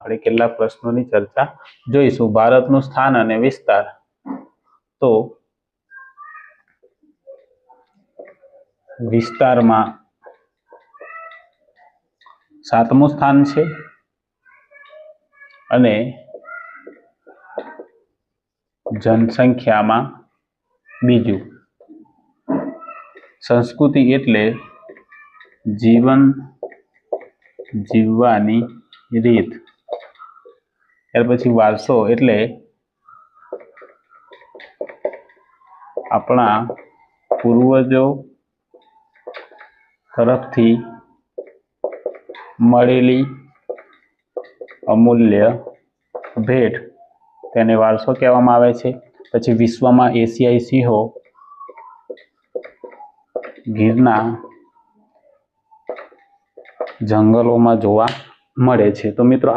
આપણે કેટલાક પ્રશ્નોની ચર્ચા જોઈશું। ભારતનું સ્થાન અને વિસ્તાર, તો વિસ્તારમાં 7મું સ્થાન છે અને જનસંખ્યામાં 2. સંસ્કૃતિ એટલે જીવન જીવવાની રીત। ત્યાર પછી વારસો એટલે આપણા પૂર્વજો તરફથી મળેલી અમૂલ્ય ભેટ, તેને વારસો કહેવામાં આવે છે। પછી વિશ્વમાં એશિયાઈ સિંહો ગીરના જંગલોમાં જોવા મળે છે। તો મિત્રો